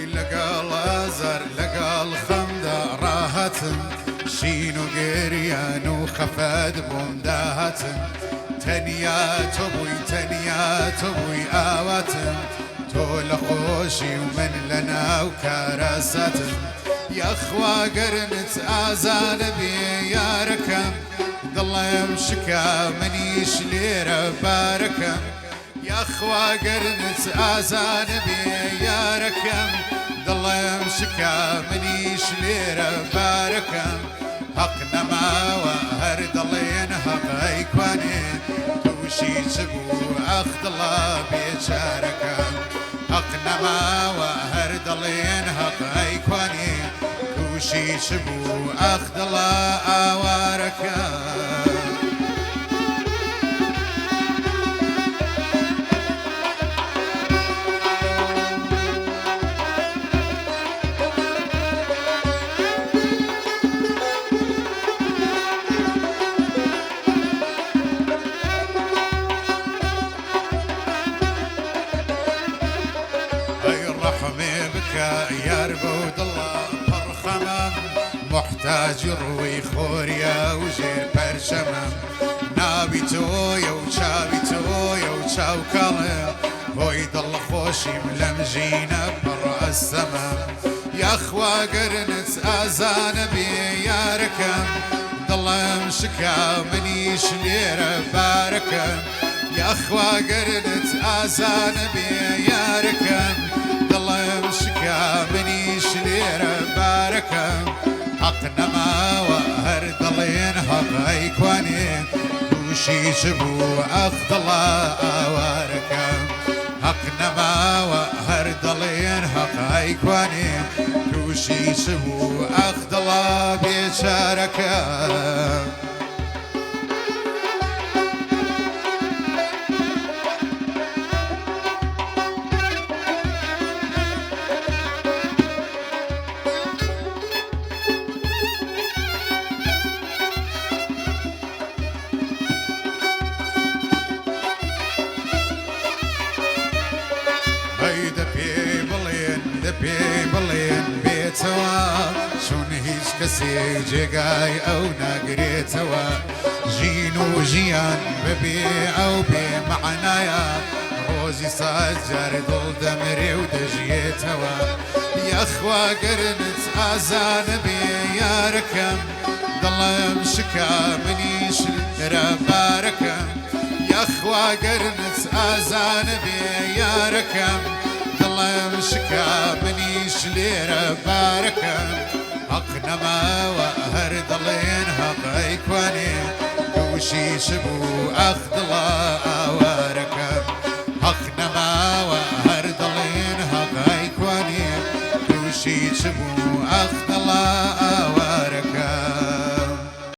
لقال ازر لقال خمدة راهتن شين وقريان وخفد بومداهتن تنيات ابوي اواتن تول خوشي ومن لنا وكرستن يا اخوا قرنت ازان بي يا ركم الله يمشكا منيش ليرة باركم يا اخوا قرنت ازان بي يا ركم الله يمشكا منيش ليرة باركم حقنا ما وهر ضلين حق ايكواني توشي سبو اخذ الله بيشاركم حقنا ما وهر ضلين حق ايكواني توشي سبو اخذ الله اواركم يا ربود الله فرخمم محتاج يروي خوريا وجير برشمم نابي تويا وشابي تويا وشاو كالي هوي ضل خوشي ملمجينا برا السمم يا اخوا قرنت ازان بي يا ركم ضل مشكا منيش ليرة باركم يا اخوا قرنت ازان بي يا ركم الله يمشكا منيش ليرة باركم حقنا ما وهر ضلين حق ايكواني وشي شبو اخذ الله اواركم حقنا ما وهر ضلين حق ايكواني وشي شبو اخذ الله بيشاركم بيبلين بيتوا شون هيش كسي جيجاي او ناقريتوا جينو جيان ببي او بي معنايا روزي سجر ضل دمري ودجيتوا يا اخوا قرنت ازان بي يا ركم ضل مشكا منيش رباركم يا اخوا قرنت ازان بي يا ركم الله مشكا منيش ليرة باركم حقنا ما وهر ضلين حق ايكواني وشي شبو اخذ الله اواركم حقنا ما وهر ضلين حق ايكواني وشي شبو اخذ